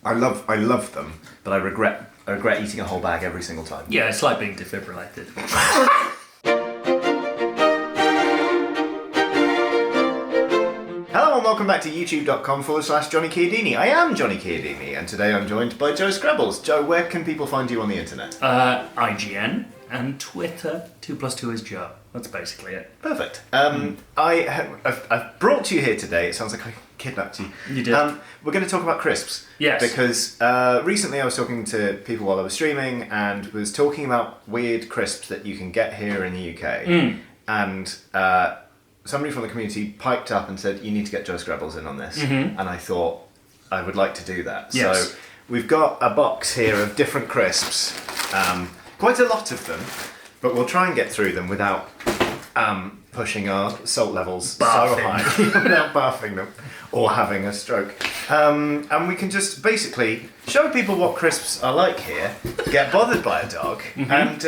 I love them, but I regret eating a whole bag every single time. Yeah, it's like being defibrillated. Hello and welcome back to youtube.com/Johnny Chiodini. I am Johnny Chiodini, and today I'm joined by Joe Skrebels. Joe, where can people find you on the internet? IGN and Twitter. 2 + 2 is Joe. That's basically it. Perfect. I've brought you here today. It sounds like I kidnapped you. You did. We're going to talk about crisps. Yes. Because recently I was talking to people while I was streaming and was talking about weird crisps that you can get here in the UK. And somebody from the community piped up and said, you need to get Joe Skrebels in on this. And I thought I would like to do that. Yes. So we've got a box here of different crisps. Quite a lot of them. But we'll try and get through them without pushing our salt levels so high, without barfing them or having a stroke. And we can just basically show people what crisps are like here, get bothered by a dog, and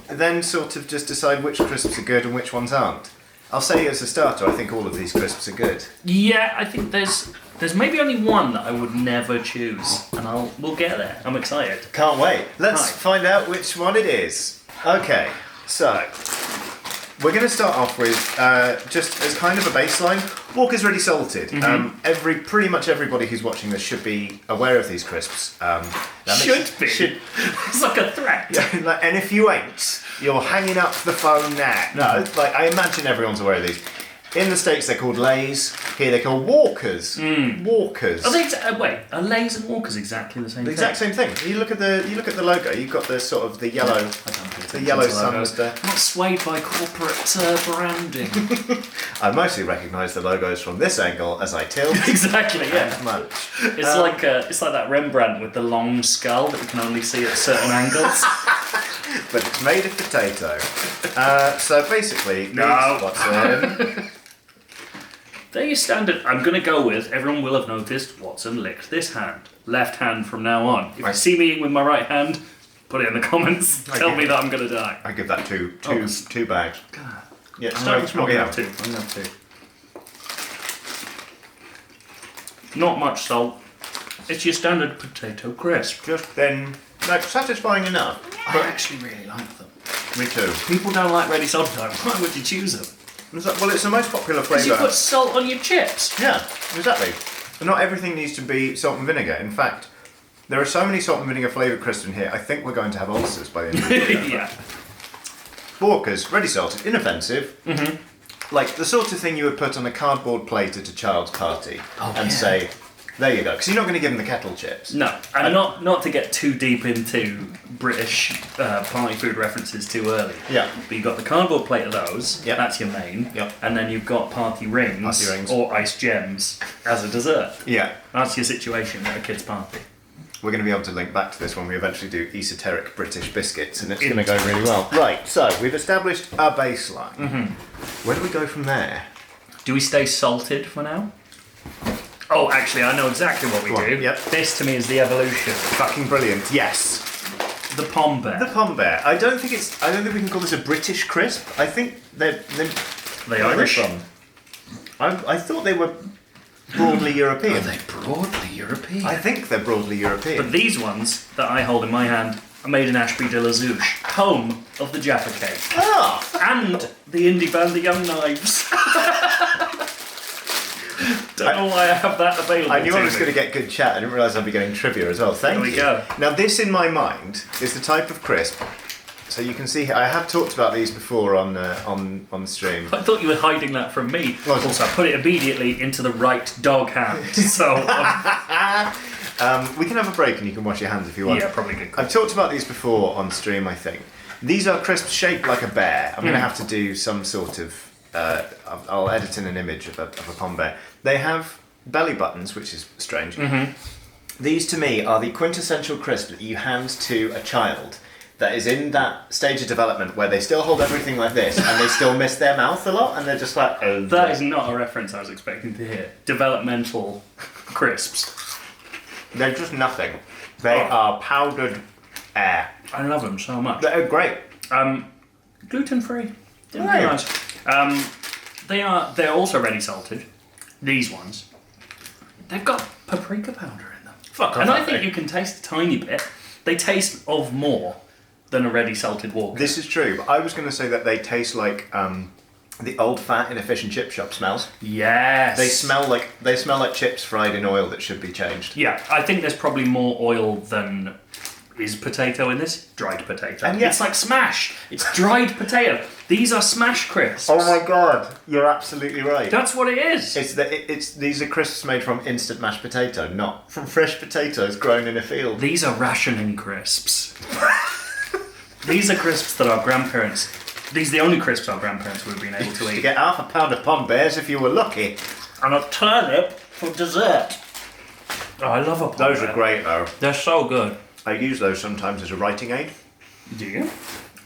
then sort of just decide which crisps are good and which ones aren't. I'll say as a starter, I think all of these crisps are good. Yeah, I think there's maybe only one that I would never choose, and we'll get there. I'm excited. Can't wait. Let's find out which one it is. Okay, so we're going to start off with just as kind of a baseline. Walker's Ready Salted. Pretty much everybody who's watching this should be aware of these crisps. It's like a threat. Yeah, and if you ain't, you're hanging up the phone now. No, I imagine everyone's aware of these. In the States, they're called Lays. Here, they're called Walkers. Walkers. Are they? Are Lays and Walkers exactly the same thing? The exact same thing. You look at the logo. You've got the sort of the yellow, sunster. I'm not swayed by corporate branding. I mostly recognise the logos from this angle as I tilt. Exactly. Yeah. Munch. It's like that Rembrandt with the long skull that you can only see at certain angles. But it's made of potato. So basically, Watson. They're your standard. I'm going to go with, everyone will have noticed, Watson licked this hand. Left hand from now on. If you see me eating with my right hand, put it in the comments. Tell me that I'm going to die. I give that two bags. God. Yeah, I'm going to have two. Not much salt. It's your standard potato crisp. Just then, satisfying enough. I actually really like them. Me too. People don't like ready salted. Why would you choose them? Well, it's the most popular flavour. Because you put salt on your chips. Yeah, exactly. Not everything needs to be salt and vinegar. In fact, there are so many salt and vinegar flavoured crisps in here, I think we're going to have ulcers by the end of the year. Yeah. Walker's, ready salted, inoffensive. Like the sort of thing you would put on a cardboard plate at a child's party and say, there you go. Because you're not going to give them the kettle chips. No, and not to get too deep into British party food references too early. Yeah. But you've got the cardboard plate of those, that's your main. Yep. And then you've got party rings or iced gems as a dessert. Yeah. That's your situation at a kid's party. We're going to be able to link back to this when we eventually do esoteric British biscuits, and it's going to go really well. Right, so we've established a baseline. Where do we go from there? Do we stay salted for now? Oh, actually, I know exactly what we do. Yep. This, to me, is the evolution. Fucking brilliant. Yes. The Pom Bear. The Pom Bear. I don't think we can call this a British crisp. I think they're Irish. From. I thought they were broadly European. Are they broadly European? I think they're broadly European. But these ones that I hold in my hand are made in Ashby de la Zouche, home of the Jaffa Cake. Ah! And the indie band The Young Knives. Don't know why I have that available. I knew I was going to get good chat. I didn't realise I'd be getting trivia as well. Thank you. There we go. Now, this in my mind is the type of crisp. So you can see, I have talked about these before on the stream. I thought you were hiding that from me. Well, also, I put it immediately into the right dog hand. So we can have a break and you can wash your hands if you want. Yeah, probably good. I've talked about these before on stream, I think. These are crisps shaped like a bear. I'm going to have to do some sort of... I'll edit in an image of a Pom Bear. They have belly buttons, which is strange. These, to me, are the quintessential crisp that you hand to a child that is in that stage of development where they still hold everything like this and they still miss their mouth a lot and they're just like... Oh, that is not a reference I was expecting to hear. Developmental crisps. They're just nothing. They are powdered air. I love them so much. They're great. Gluten-free. Didn't realise. They're also ready salted. These ones. They've got paprika powder in them. Fuck off. And I think you can taste a tiny bit. They taste of more than a ready salted Walker. This is true, but I was going to say that they taste like the old fat in a fish and chip shop smells. Yes. They smell like chips fried in oil that should be changed. Yeah, I think there's probably more oil than is potato in this. Dried potato. And yeah. It's like smash. It's dried potato. These are smash crisps. Oh my god, you're absolutely right. That's what it is. These are crisps made from instant mashed potato, not from fresh potatoes grown in a field. These are rationing crisps. These are crisps that our grandparents... These are the only crisps our grandparents would have been able to You eat. get half a pound of Pond Bears if you were lucky. And a turnip for dessert. Oh, I love a Pond Those Bear. are great though. They're so good. I use those sometimes as a writing aid. Do you?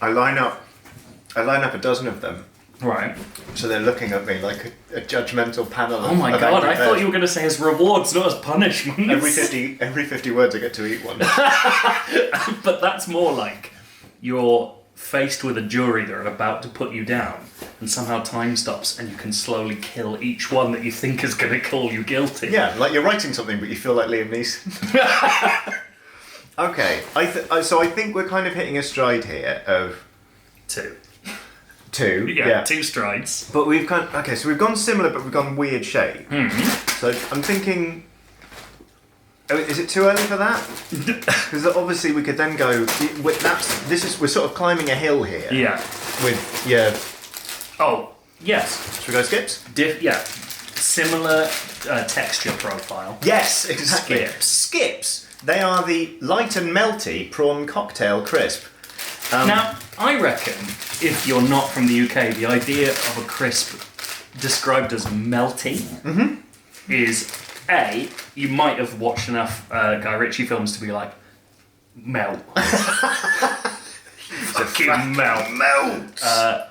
I line up a dozen of them, Right. so they're looking at me like a judgmental panel. Oh my of god, angry I thought bears. you were going to say as rewards, not as punishments. Every 50 words I get to eat one. But that's more like you're faced with a jury that are about to put you down, and somehow time stops and you can slowly kill each one that you think is going to call you guilty. Yeah, like you're writing something but you feel like Liam Neeson. Okay, so I think we're kind of hitting a stride here of two. Yeah, two strides. But we've so we've gone similar, but we've gone weird shape. Mm-hmm. So I'm thinking, is it too early for that? Because obviously we could then go. We're sort of climbing a hill here. Yeah. With yeah. Oh, yes. Should we go skips? Yeah. Similar texture profile. Yes, exactly. Skips. They are the light and melty prawn cocktail crisp. Now, I reckon, if you're not from the UK, the idea of a crisp described as melty is, A, you might have watched enough Guy Ritchie films to be like, melt. Fucking melt. Melt!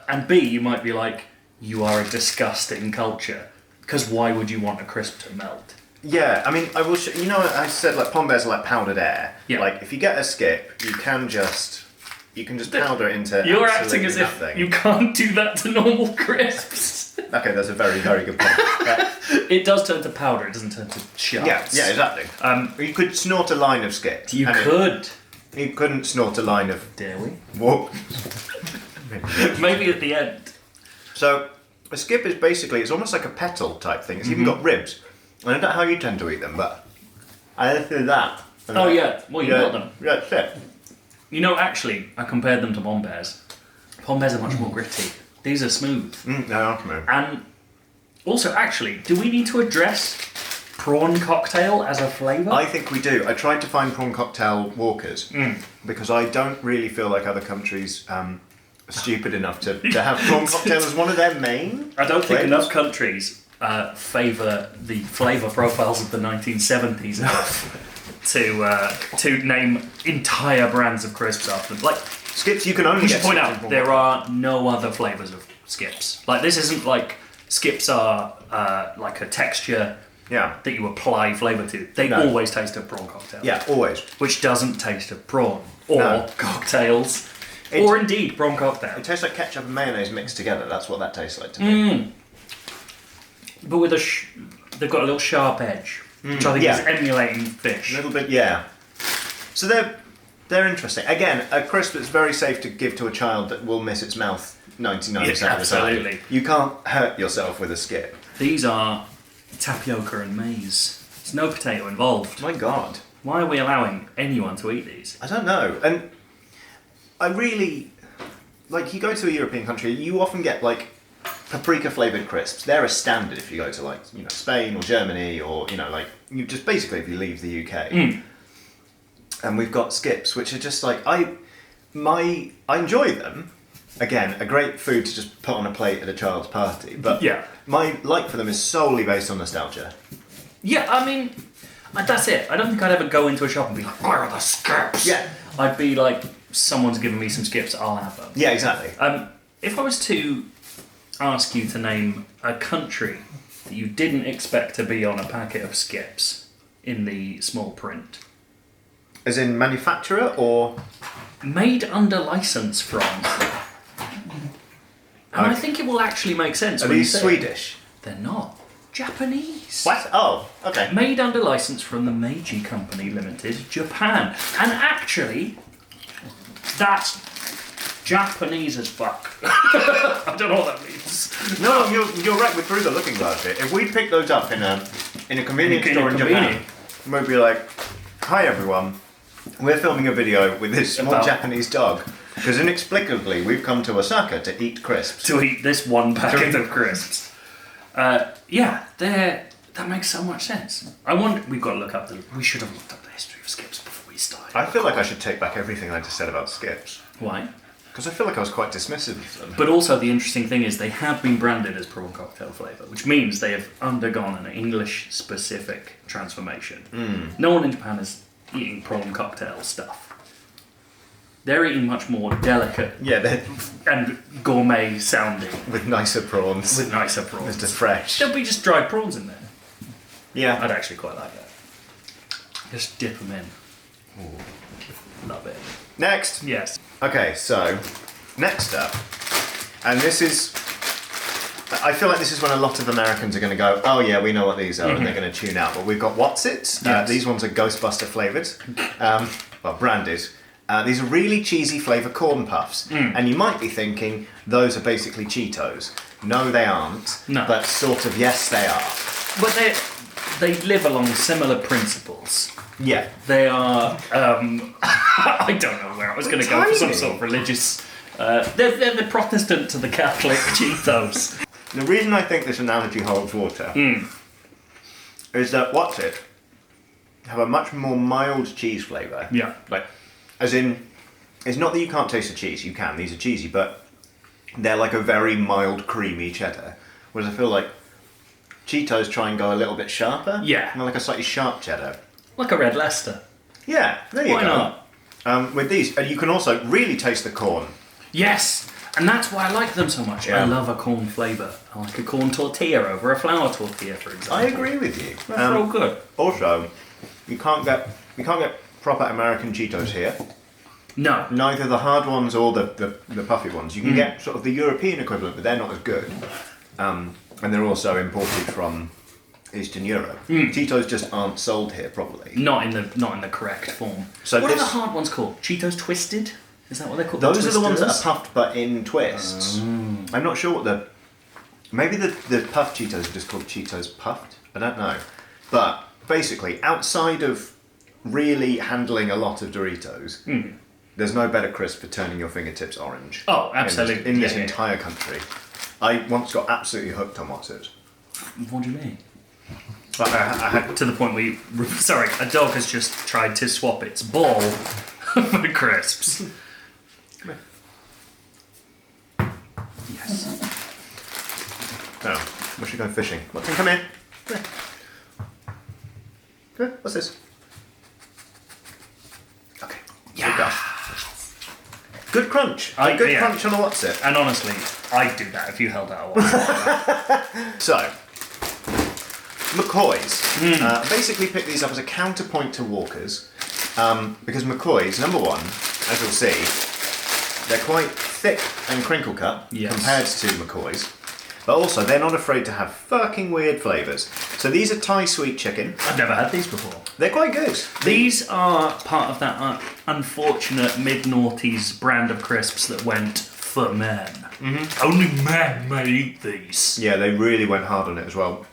And B, you might be like, you are a disgusting culture. Because why would you want a crisp to melt? Yeah, I mean, I will. I said like Pond Bears are like powdered air. Yeah. Like if you get a skip, you can just powder it into. You're acting as nothing. if you can't do that to normal crisps. Okay, that's a very, very good point. Yeah. It does turn to powder, it doesn't turn to shards. Yeah, exactly. You could snort a line of skips. You could. You couldn't snort a line of. Dare we? Whoop. Maybe at the end. So a skip is basically it's almost like a petal type thing. It's even got ribs. I don't know how you tend to eat them, but I do that. Oh yeah, well you got them. Yeah, that's it. You know, actually, I compared them to Pond Bears. Pond Bears are much more gritty. These are smooth. No, And also, actually, do we need to address prawn cocktail as a flavour? I think we do. I tried to find prawn cocktail walkers because I don't really feel like other countries are stupid enough to have prawn cocktail as one of their main. I don't think flavors. enough countries favour the flavour profiles of the 1970s enough to name entire brands of crisps after them. Like, Skips, you can only we get should point skips in out prawn there cocktail. are no other flavours of skips. Like, this isn't like skips are like a texture Yeah. that you apply flavour to. They No. always taste of prawn cocktail. Yeah, always. Which doesn't taste of prawn. Or No. cocktails. Or indeed, prawn cocktail. It tastes like ketchup and mayonnaise mixed together. That's what that tastes like to me. But with they've got a little sharp edge, which I think yeah. is emulating fish. A little bit, yeah. So they're interesting. Again, a crisp that's very safe to give to a child that will miss its mouth 99% of the time. Absolutely. You can't hurt yourself with a skip. These are tapioca and maize. There's no potato involved. My God. Why are we allowing anyone to eat these? I don't know. And I really... Like, you go to a European country, you often get, like, paprika-flavoured crisps. They're a standard if you go to, like, Spain or Germany or, like... You just basically, if you leave the UK. And we've got skips, which are just, like... I enjoy them. Again, a great food to just put on a plate at a child's party. But Yeah. my like for them is solely based on nostalgia. Yeah, I mean, that's it. I don't think I'd ever go into a shop and be like, where are the skips? Yeah. I'd be like, someone's given me some skips, I'll have them. Yeah, exactly. If I was to ask you to name a country that you didn't expect to be on a packet of skips in the small print, As in manufacturer or... made under license from, and I think it will actually make sense. Are when you these say it. Swedish? They're not. Japanese. What? Oh, okay. Made under license from the Meiji Company Limited, Japan. And actually, that's Japanese as fuck. I don't know what that means. No, you're right. We're through the looking glass here. If we picked those up in a convenience store in Japan, we'd be like, "Hi everyone, we're filming a video with this small Japanese dog because inexplicably we've come to Osaka to eat crisps." To eat this one packet of crisps. Yeah, that makes so much sense. I wonder. We should have looked up the history of skips before we started. I feel like I should take back everything I just said about skips. Why? Because I feel like I was quite dismissive of them. But also the interesting thing is they have been branded as prawn cocktail flavour, which means they have undergone an English-specific transformation. No one in Japan is eating prawn cocktail stuff. They're eating much more delicate and gourmet sounding. With nicer prawns. Just fresh. There'll be just dried prawns in there. Yeah. I'd actually quite like that. Just dip them in. Ooh. Love it. Next. Yes. Okay, so next up, and this is, I feel like this is when a lot of Americans are going to go, oh yeah, we know what these are, and they're going to tune out. But we've got What's-Its. Yes. These ones are Ghostbuster flavoured, branded. These are really cheesy flavour corn puffs, and you might be thinking those are basically Cheetos. No, they aren't. No. But sort of yes, they are. But they live along similar principles. Yeah. They are, I don't know where I was going to go for some sort of religious, they're the Protestant to the Catholic Cheetos. The reason I think this analogy holds water is that What's-It have a much more mild cheese flavour. Yeah. Like, as in, it's not that you can't taste the cheese, you can, these are cheesy, but they're like a very mild creamy cheddar. Whereas I feel like Cheetos try and go a little bit sharper. Yeah. And they're like a slightly sharp cheddar. Like a red Leicester. Yeah, there you Why go. not? With these, and you can also really taste the corn. Yes, and that's why I like them so much. Yeah. I love a corn flavour. I like a corn tortilla over a flour tortilla, for example. I agree with you. That's real good. Also, you can't get proper American Cheetos here. No. Neither the hard ones or the puffy ones. You can get sort of the European equivalent, but they're not as good. And they're also imported from Eastern Europe. Cheetos just aren't sold here properly. Not in the correct form. So what are the hard ones called? Cheetos Twisted? Is that what they're called? Those are the ones that are puffed but in twists. I'm not sure what maybe the puffed Cheetos are just called Cheetos Puffed. I don't know. But basically, outside of really handling a lot of Doritos, there's no better crisp for turning your fingertips orange. Oh, absolutely. In this entire country. I once got absolutely hooked on What's-It. What do you mean? But I had To the point where a dog has just tried to swap its ball for crisps. Come here. Yes. Oh, we should go fishing. Come here. Come here. What's this? Okay. Yeah. Good crunch. Good crunch on a What's-It. And honestly, I'd do that if you held out a What's-It. So, Mccoy's. Basically picked these up as a counterpoint to Walker's. Because Mccoy's, number one, as you'll see, they're quite thick and crinkle cut compared to Mccoy's. But also, they're not afraid to have fucking weird flavours. So these are Thai sweet chicken. I've never had these before. They're quite good. These are part of that unfortunate mid-noughties brand of crisps that went for men. Only men may eat these. Yeah, they really went hard on it as well.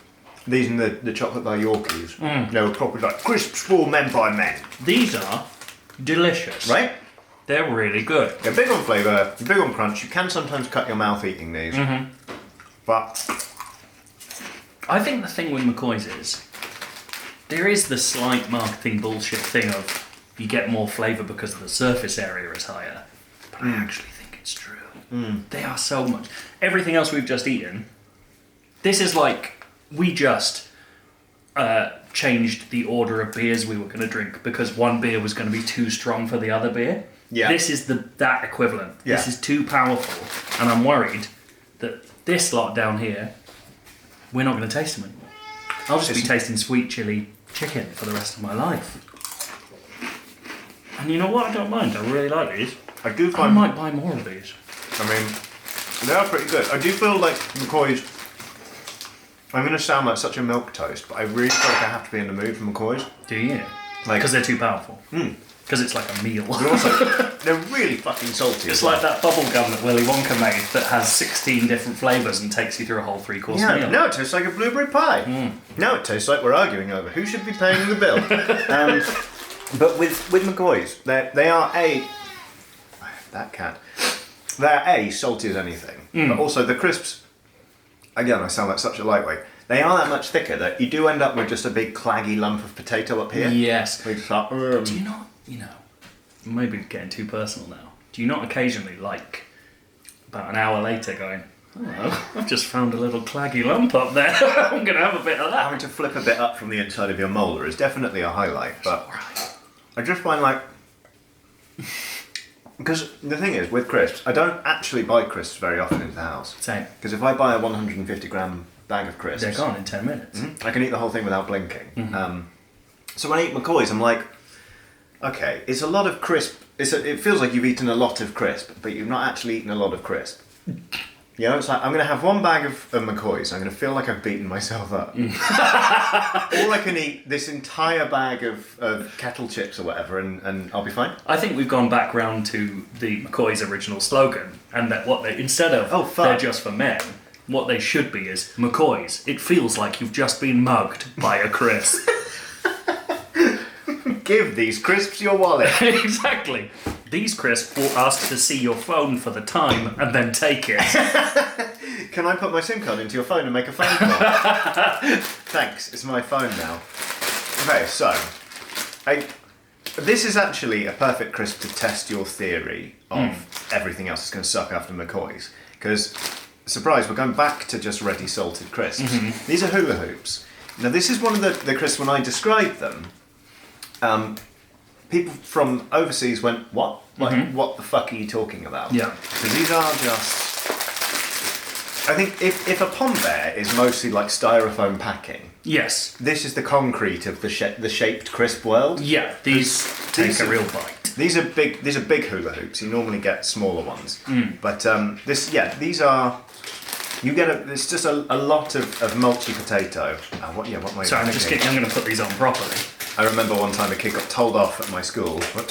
These and the chocolate bar Yorkies. They were properly like crisps for men by men. These are delicious. Right? They're really good. They're big on flavour, big on crunch. You can sometimes cut your mouth eating these. But I think the thing with Mccoy's is there is the slight marketing bullshit thing of you get more flavour because the surface area is higher. But I actually think it's true. They are so much. Everything else we've just eaten, this is like we just changed the order of beers we were going to drink because one beer was going to be too strong for the other beer. Yeah. This is that equivalent. Yeah. This is too powerful. And I'm worried that this lot down here, we're not going to taste them anymore. I'll just be tasting sweet chili chicken for the rest of my life. And you know what? I don't mind. I really like these. I might buy more of these. I mean, they are pretty good. I do feel like Mccoy's I'm going to sound like such a milk toast, but I really feel like I have to be in the mood for McCoys. Do you? Like- Because they're too powerful. Because it's like a meal. They're also, they're really fucking salty. It's as well. like that bubble gum that Willy Wonka made that has 16 different flavours and takes you through a whole 3-course meal. No, it tastes like a blueberry pie. No, it tastes like we're arguing over who should be paying the bill. But with McCoys, they are that cat. They're salty as anything, but also the crisps. Again, I sound like such a lightweight. They are that much thicker that you do end up with just a big claggy lump of potato up here. Yes. We just like, Do you not, maybe getting too personal now, do you not occasionally, like, about an hour later going, oh, I've just found a little claggy lump up there, I'm going to have a bit of that. having to flip a bit up from the inside of your molar is definitely a highlight, but Alright. I just find like... Because the thing is, with crisps, I don't actually buy crisps very often in the house. Same. Because if I buy a 150 gram bag of crisps... They're gone in 10 minutes. I can eat the whole thing without blinking. So when I eat McCoys, I'm like, okay, it's a lot of crisp. It feels like you've eaten a lot of crisp, but you've not actually eaten a lot of crisp. You know, it's like, I'm going to have one bag of McCoys, I'm going to feel like I've beaten myself up. Or I can eat this entire bag of kettle chips or whatever, and I'll be fine. I think we've gone back round to the McCoy's original slogan, and that what they, instead of they're just for men, what they should be is McCoy's. It feels like you've just been mugged by a crisp. Give these crisps your wallet. Exactly. These crisps will ask to see your phone for the time and then take it. Can I put my SIM card into your phone and make a phone call? Thanks, it's my phone now. Okay, so this is actually a perfect crisp to test your theory of everything else is going to suck after McCoy's. Because, surprise, we're going back to just ready salted crisps. These are hula hoops. Now, this is one of the crisps when I described them. People from overseas went, what? Like, what the fuck are you talking about? Yeah. So these are just... I think if a pom bear is mostly like styrofoam packing, Yes. this is the concrete of the shaped crisp world. Yeah, these take a real bite. These are big hula hoops. You normally get smaller ones, but these are. You get it's just a lot of mulchy potato. What am I So I'm just thinking? kidding. I'm going to put these on properly. I remember one time a kid got told off at my school for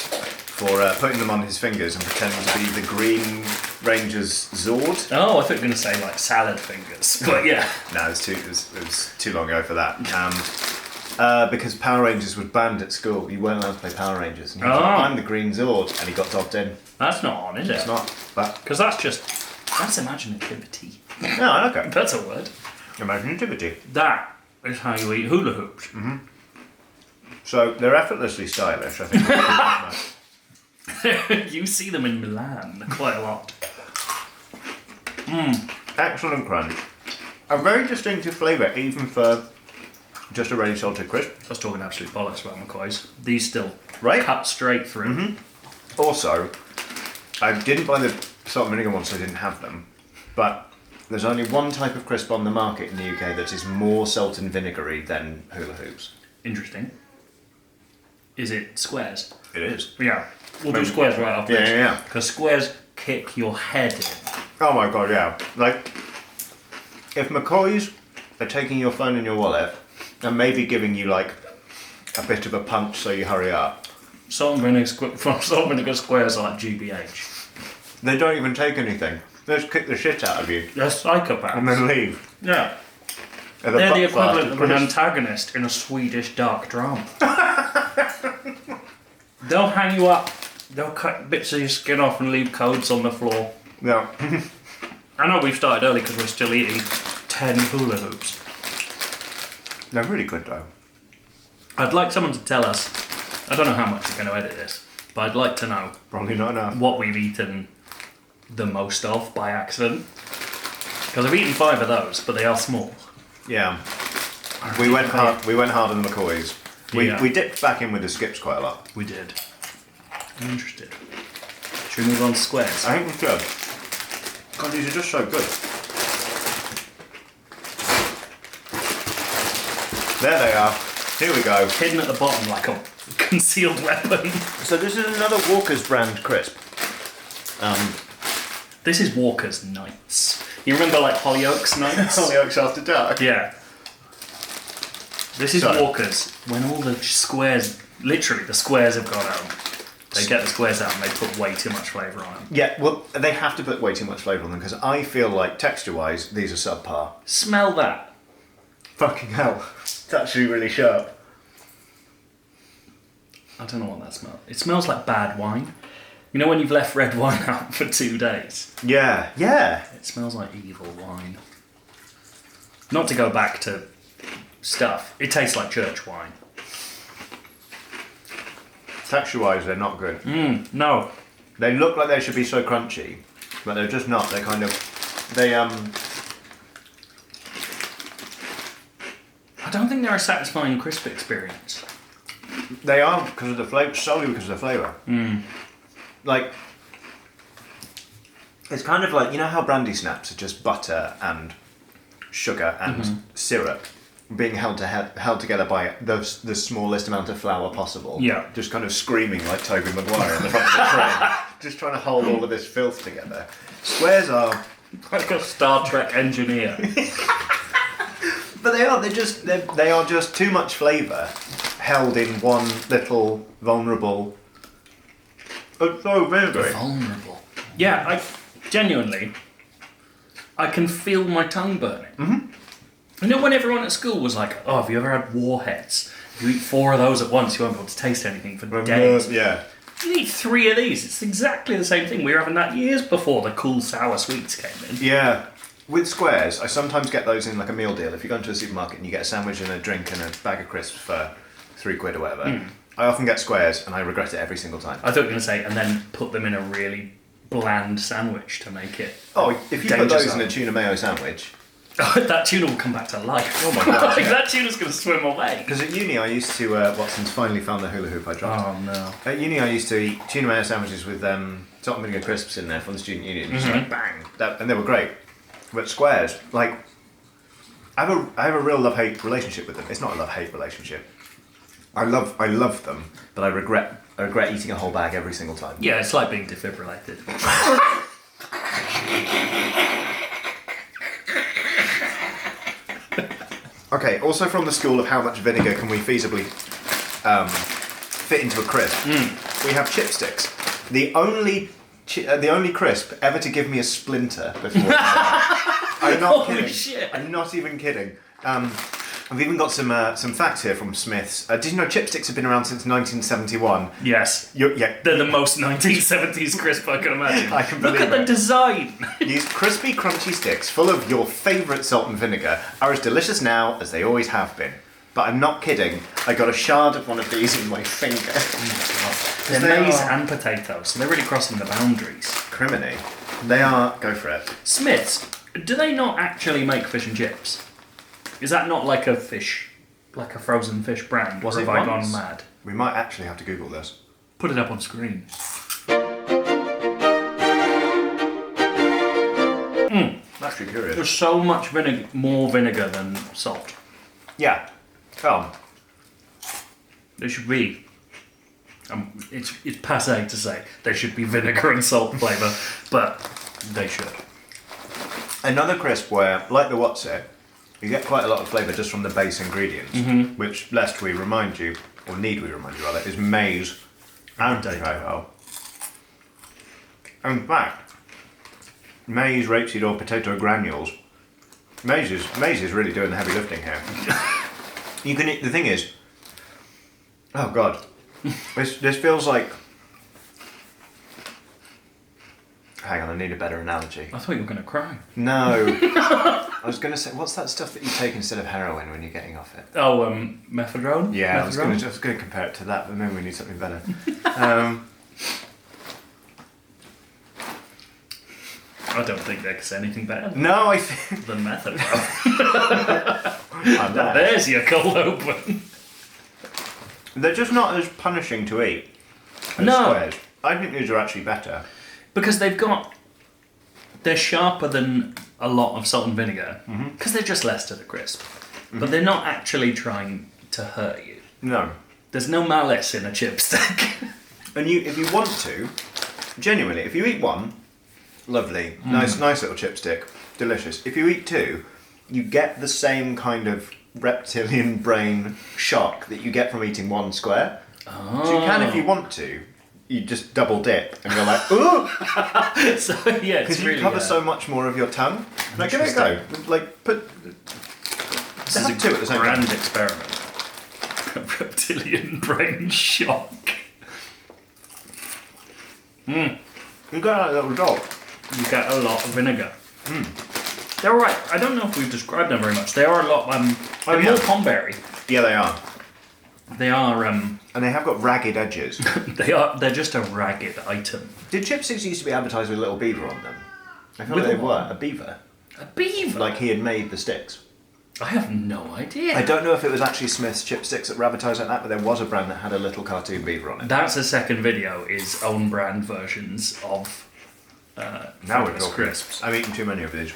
putting them on his fingers and pretending to be the Green Ranger's Zord. Oh, I thought you were going to say like salad fingers, but yeah. No, it was too long ago for that. Because Power Rangers was banned at school. You weren't allowed to play Power Rangers. And he was like, I'm the Green Zord, and he got dobbed in. That's not on, is it? It's not, but Because that's imaginativity. no, okay. That's a word. Imaginativity. That is how you eat hula hoops. So they're effortlessly stylish, I think. You see them in Milan quite a lot. Excellent crunch. A very distinctive flavour, even for just a ready salted crisp. I was talking absolute bollocks about McCoy's. These still cut straight through. Also, I didn't buy the salt and vinegar ones, so I didn't have them. But there's only one type of crisp on the market in the UK that is more salt and vinegary than hula hoops. Interesting. Is it squares? It is. Yeah. We'll do squares right after this. Yeah. Because squares kick your head in. Oh my god, yeah. Like, if McCoy's are taking your phone and your wallet and maybe giving you like a bit of a punch so you hurry up. Salt and vinegar squares are like GBH. They don't even take anything. They just kick the shit out of you They're psychopaths. and then leave. Yeah. They're They're the butt equivalent bastard of an crisps. antagonist in a Swedish dark drama. They'll hang you up, they'll cut bits of your skin off and leave codes on the floor. No. I know we've started early because we're still eating 10 hula hoops. They're really good though. I'd like someone to tell us, I don't know how much you're going to edit this, but I'd like to know Probably not enough. what we've eaten the most of by accident. Because I've eaten 5 of those, but they are small. Yeah. We went hard on the McCoys. Yeah. We dipped back in with the skips quite a lot. We did. I'm interested. Should we move on to squares? I think we should. God, these are just so good. There they are. Here we go. Hidden at the bottom like a concealed weapon. So this is another Walker's brand crisp. This is Walker's Nights. You remember like Hollyoaks Nights? Hollyoaks After Dark. Yeah. This is So- Walker's. When all the squares, literally the squares have gone home, they get the squares out and they put way too much flavour on them. Yeah, well, they have to put way too much flavour on them because I feel like texture-wise, these are subpar. Smell that. Fucking hell. It's actually really sharp. I don't know what that smells. It smells like bad wine. You know when you've left red wine out for 2 days? Yeah, yeah. It smells like evil wine. Not to go back to stuff, it tastes like church wine. Texture-wise, they're not good. No. They look like they should be so crunchy, but they're just not. They're kind of... They, I don't think they're a satisfying crisp experience. They are because of the flavour, solely because of the flavour. Like, it's kind of like, you know how brandy snaps are just butter and sugar and syrup being held together by the smallest amount of flour possible. Yeah. Just kind of screaming like Toby Maguire on the front of the train, just trying to hold all of this filth together. Squares are... Like a Star Trek engineer. But they are just too much flavour held in one little vulnerable... It's so vinegary. Vulnerable. Yeah, I can feel my tongue burning. You know when everyone at school was like, oh, have you ever had warheads? If you eat 4 of those at once, you won't be able to taste anything for days. Yeah. You eat 3 of these, it's exactly the same thing. We were having that years before the cool sour sweets came in. Yeah. With squares, I sometimes get those in like a meal deal. If you go into a supermarket and you get a sandwich and a drink and a bag of crisps for £3 or whatever, I often get squares and I regret it every single time. I thought you were going to say, and then put them in a really bland sandwich to make it... Oh, if you put danger those zone. in a tuna mayo sandwich... That tuna will come back to life. Oh my God, Like, yeah. that tuna's going to swim away. Because at uni I used to... Watson's finally found the hula hoop I dropped. Oh, no. At uni I used to eat tuna mayo sandwiches with salt and vinegar crisps in there from the student union. Just like bang! And they were great. But squares, like... I have a real love-hate relationship with them. It's not a love-hate relationship. I love them, but I regret eating a whole bag every single time. Yeah, it's like being defibrillated. Okay, also from the school of how much vinegar can we feasibly fit into a crisp, we have chipsticks. The only crisp ever to give me a splinter before. I'm not Holy kidding. shit. I'm not even kidding. I've even got some facts here from Smith's. Did you know chipsticks have been around since 1971? Yes. Yeah. They're the most 1970s crisp I can imagine. I can Look believe at the it. design. These crispy, crunchy sticks full of your favourite salt and vinegar are as delicious now as they always have been. But I'm not kidding. I got a shard of one of these in my finger. They're They maize are- and potatoes, so they're really crossing the boundaries. Criminy. They are... Go for it. Smiths, do they not actually make fish and chips? Is that not like a frozen fish brand? Was or it have I once? gone mad? We might actually have to Google this. Put it up on screen. I'm actually curious. There's so much vinegar, more vinegar than salt. Yeah. There should be. It's passé to say there should be vinegar and salt flavour, but they should. Another crisp where, like the What's It, you get quite a lot of flavour just from the base ingredients, which, lest we remind you, or need we remind you rather, is maize and potato. In fact, maize, rapeseed or potato granules, maize is really doing the heavy lifting here. You can eat, the thing is, oh god, this feels like, hang on, I need a better analogy. I thought you were going to cry. No. I was going to say, what's that stuff that you take instead of heroin when you're getting off it? Oh, methadone? Yeah, I was Methadone? going to compare it to that, but maybe we need something better. I don't think they could say anything better No, I think... than methadone. I'm not. There's your cold open. They're just not as punishing to eat as No. squares. I think these are actually better. Because they're sharper than a lot of salt and vinegar, because they're just less to the crisp. But they're not actually trying to hurt you. No. There's no malice in a chipstick. And if you want to, genuinely, if you eat one, lovely, nice little chipstick, delicious. If you eat two, you get the same kind of reptilian brain shock that you get from eating one square. Oh. So you can, if you want to, you just double dip and you're like, ooh! So, yeah, it's Because you really, cover so much more of your tongue. Like, give it a go. Like, This is two at the a same grand time. experiment. Reptilian brain shock. You got a little dog. You get a lot of vinegar. They're alright. I don't know if we've described them very much. They are a lot. They're more Pondberry. Yeah, they are. They are. And they have got ragged edges. They're just a ragged item. Did chipsticks used to be advertised with a little beaver on them? I feel With like a they what? were. A beaver. A beaver. Like he had made the sticks. I have no idea. I don't know if it was actually Smith's chipsticks that were advertised like that, but there was a brand that had a little cartoon beaver on it. That's the second video. Is own brand versions of. Now we're Frazzles talking. crisps. I've eaten too many of these.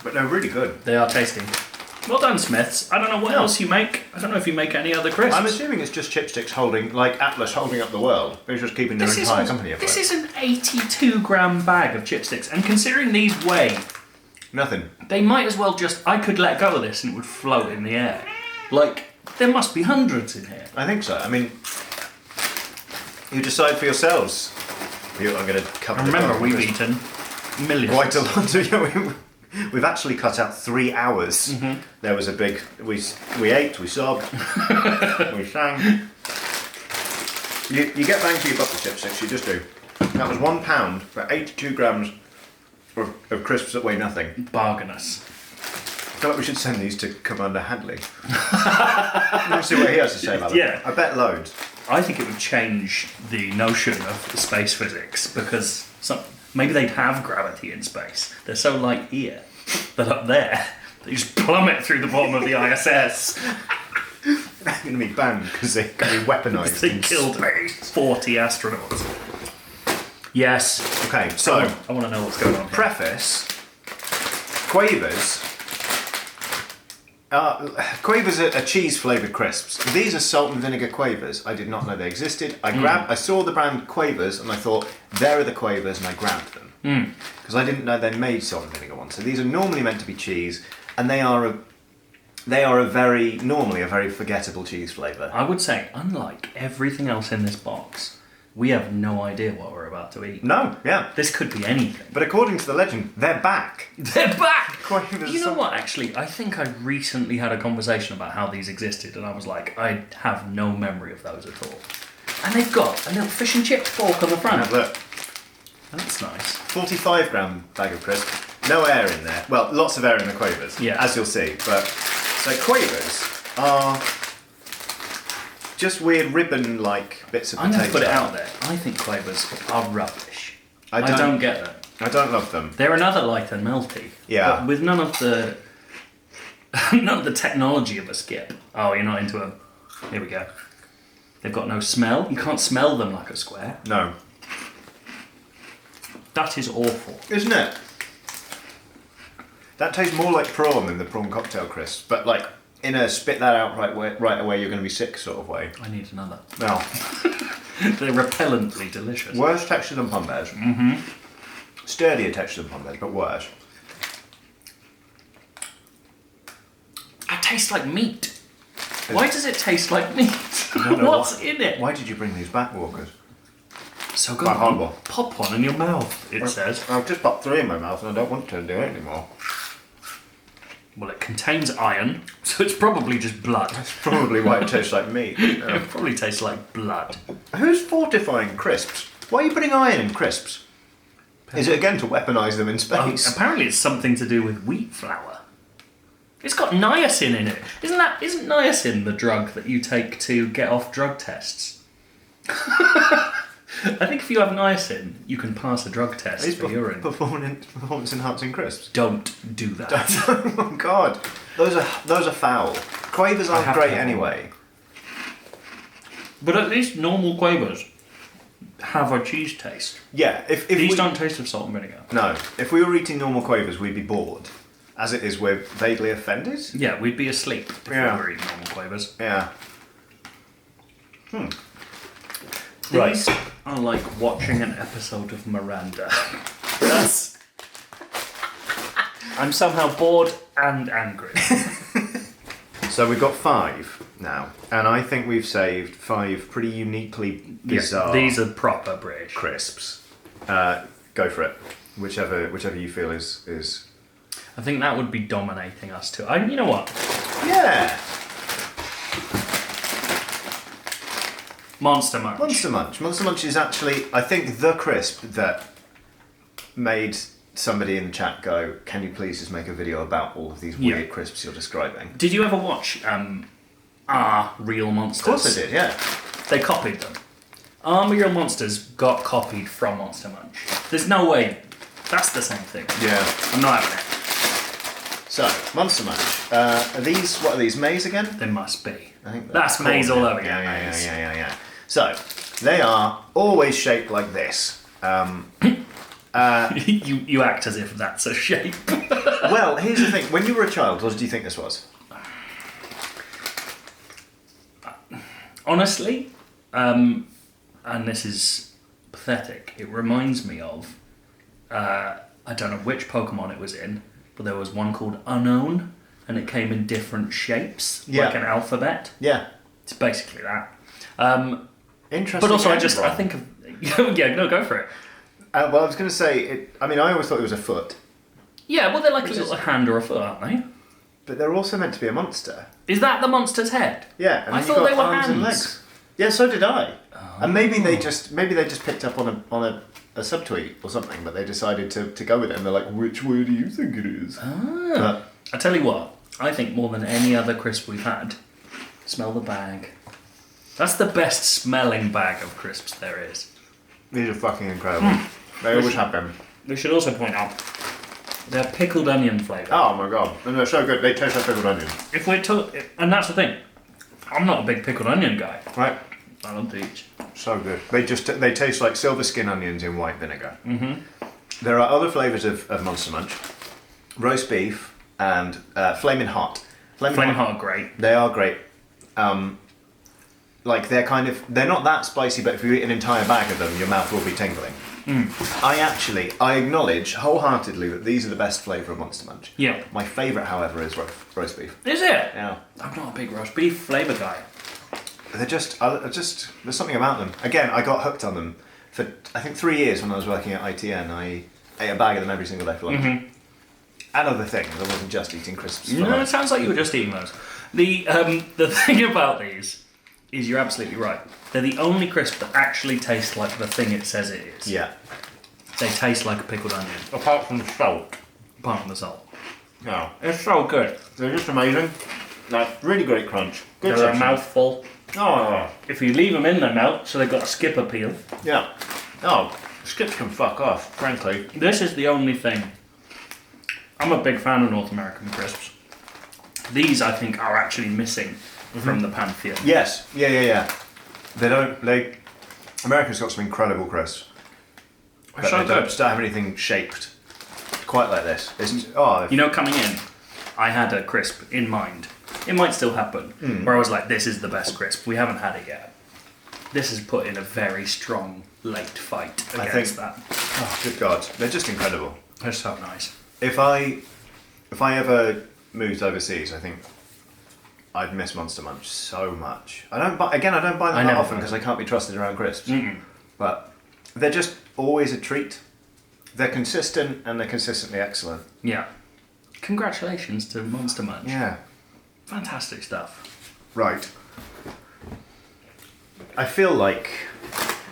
But they're really good. They are tasty. Well done, Smiths. I don't know what else you make. I don't know if you make any other crisps. I'm assuming it's just chipsticks holding, like Atlas holding up the world. They're just keeping their entire company afloat. This is an 82-gram bag of chipsticks, and considering these weigh, Nothing. they might as well just. I could let go of this and it would float in the air. Like, there must be hundreds in here. I think so. I mean, you decide for yourselves. I'm going to cover And the remember, dog we've because eaten millions. quite a lot of. We've actually cut out 3 hours. There was a big. We ate, we sobbed, we sang. You get bang for your buck with chipsticks, you just do. That was £1 for 82 grams of crisps that weigh nothing. Bargainous. I feel like we should send these to Commander Hadley. Let's see what he has to say about them. Yeah. I bet loads. I think it would change the notion of space physics because maybe they'd have gravity in space. They're so light here that up there they just plummet through the bottom of the ISS. They're going to be banned because they're going to be weaponised. They in killed space. 40 astronauts. Yes. Okay, so I want to know what's going on. preface: quavers. Quavers are cheese flavoured crisps. These are salt and vinegar quavers. I did not know they existed. I saw the brand Quavers and I thought, there are the quavers, and I grabbed them. Because I didn't know they made salt and vinegar ones. So these are normally meant to be cheese, and they are normally a very forgettable cheese flavour. I would say, unlike everything else in this box, we have no idea what we're about to eat. No, yeah. This could be anything. But according to the legend, they're back. They're back! Quavers You know are- what, actually? I think I recently had a conversation about how these existed, and I was like, I have no memory of those at all. And they've got a little fish and chip fork on the front. Now look, That's nice. 45 gram bag of crisps. No air in there. Well, lots of air in the quavers, Yeah. as you'll see. But so quavers are just weird ribbon-like bits of I'm potato. going to put it out there. I think quavers are rubbish. I I don't- don't get them. I don't love them. They're another light and melty. Yeah. But with none of the technology of a skip. Oh, you're not into them. Here we go. They've got no smell. You can't smell them like a square. No, That is awful. isn't it? That tastes more like prawn than the prawn cocktail crisps, but like in a spit that out right away you're going to be sick sort of way. I need another. No, They're repellently delicious. worse texture than pom bears. Mm-hmm. Sturdier texture than pom bears, but worse. It tastes like meat. Why does it taste like meat? don't know What's why. in it? Why did you bring these back, Walkers? So Quite good. horrible. Pop one in your mouth, it says. I've just popped 3 in my mouth and I don't want to do it anymore. Well, it contains iron, so it's probably just blood. That's probably why it tastes like meat. It probably tastes like blood. Who's fortifying crisps? Why are you putting iron in crisps? Is it again to weaponise them in space? Apparently it's something to do with wheat flour. It's got niacin in it. Isn't niacin the drug that you take to get off drug tests? I think if you have niacin, you can pass a drug test These for urine. performance enhancing crisps. Don't do that. Oh God, those are foul. Quavers aren't have great to have anyway. But at least normal quavers have a cheese taste. Yeah, if These we, don't taste of salt and vinegar. No, if we were eating normal quavers, we'd be bored. As it is, we're vaguely offended. Yeah, we'd be asleep if Yeah. we were eating normal quavers. Yeah. These are like watching an episode of Miranda. That's... I'm somehow bored and angry. So we've got 5 now, and I think we've saved 5 pretty uniquely bizarre. These are proper British crisps. Go for it. Whichever you feel is. I think that would be dominating us too. You know what? Yeah. Monster Munch. Monster Munch. Monster Munch is actually, I think, the crisp that made somebody in the chat go, "Can you please just make a video about all of these weird crisps you're describing?" Did you ever watch Our Real Monsters? Of course I did. Yeah. They copied them. Our Real Monsters got copied from Monster Munch. There's no way. That's the same thing. Yeah. I'm not having it. So, Monster Munch. What are these, maize again? They must be. I think That's maize all over again. Yeah. So, they are always shaped like this. You act as if that's a shape. Well, here's the thing. When you were a child, what did you think this was? Honestly, and this is pathetic, it reminds me of, I don't know which Pokemon it was in, but there was one called Unknown, and it came in different shapes, like an alphabet. Yeah. It's basically that. Interesting. But also, I think of... yeah, no, go for it. Well, I was going to say, I always thought it was a foot. Yeah, well, they're like a little hand or a foot, aren't they? But they're also meant to be a monster. Is that the monster's head? Yeah, and I then thought you've they got were arms and hands. legs. Yeah, so did I. Oh. And maybe they just picked up on a subtweet or something, but they decided to go with it, and they're like, "Which way do you think it is?" Ah. I tell you what, I think more than any other crisp we've had, smell the bag. That's the best smelling bag of crisps there is. These are fucking incredible. They always have been. We should also point out, they're pickled onion flavour. Oh my god, and they're so good. They taste like pickled onion. If we're and that's the thing, I'm not a big pickled onion guy. Right. I love each. So good. They taste like silver skin onions in white vinegar. Mm-hmm. There are other flavours of Monster Munch. Roast beef and Flamin' Hot. Flamin' Hot are great. They are great. They're not that spicy, but if you eat an entire bag of them, your mouth will be tingling. I acknowledge wholeheartedly that these are the best flavour of Monster Munch. Yeah. My favourite, however, is roast beef. Is it? Yeah. I'm not a big roast beef flavour guy. They're just, there's something about them. Again, I got hooked on them for, I think, 3 years when I was working at ITN. I ate a bag of them every single day for lunch. Mm-hmm. And other things. I wasn't just eating crisps. No, it sounds like you were just eating those. The thing about these is you're absolutely right. They're the only crisp that actually taste like the thing it says it is. Yeah. They taste like a pickled onion. Apart from the salt. Apart from the salt. No. It's so good. They're just amazing. Like, really great crunch. Good They're a section. mouthful. Oh. If you leave them in their mouth, so they've got a skip appeal. Yeah. Oh, skips can fuck off, frankly. This is the only thing. I'm a big fan of North American crisps. These, I think, are actually missing from the pantheon. Yes. Yeah. America's got some incredible crisps. But So they don't good. have anything shaped quite like this. You know, coming in, I had a crisp in mind. It might still happen, where I was like, this is the best crisp. We haven't had it yet. This is put in a very strong late fight against that. Oh, good God. They're just incredible. They're so nice. If I ever moved overseas, I think I'd miss Monster Munch so much. I don't buy them that often because I can't be trusted around crisps. But they're just always a treat. They're consistent and they're consistently excellent. Yeah. Congratulations to Monster Munch. Yeah. Fantastic stuff. Right. I feel like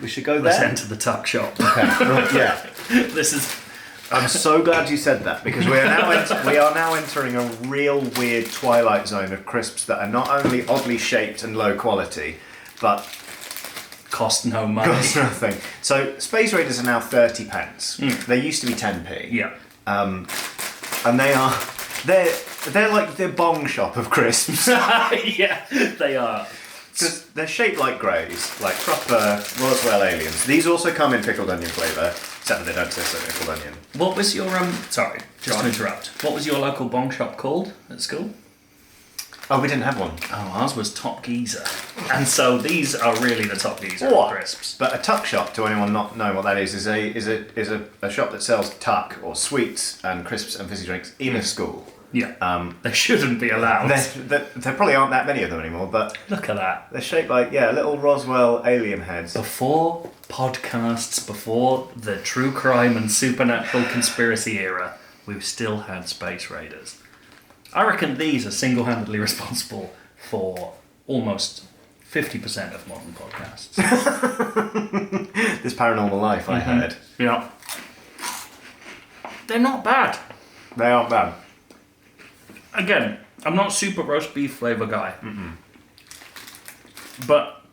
we should go Let's there. enter the tuck shop. Okay. Well, yeah. This is... I'm so glad you said that because we are now entering a real weird twilight zone of crisps that are not only oddly shaped and low quality, but cost no money. cost nothing. So Space Raiders are now 30 pence. They used to be 10p. Yeah. And they're like the bong shop of crisps. Yeah, they are. Because they're shaped like greys, like proper Roswell aliens. These also come in pickled onion flavour, except that they don't taste like pickled onion. What was your sorry, just to interrupt. What was your local bong shop called at school? Oh, we didn't have one. Oh, ours was Top Geezer. And so these are really the Top Geezer What? crisps. But a tuck shop, to anyone not know what that is a shop that sells tuck or sweets and crisps and fizzy drinks in a school. Yeah. They shouldn't be allowed. There probably aren't that many of them anymore, but Look at that. they're shaped like, little Roswell alien heads. Before podcasts, before the true crime and supernatural conspiracy era, we've still had space raiders. I reckon these are single-handedly responsible for almost 50% of modern podcasts. This Paranormal Life, I heard. Yeah. They're not bad. They aren't bad. Again, I'm not a super roast beef flavour guy. But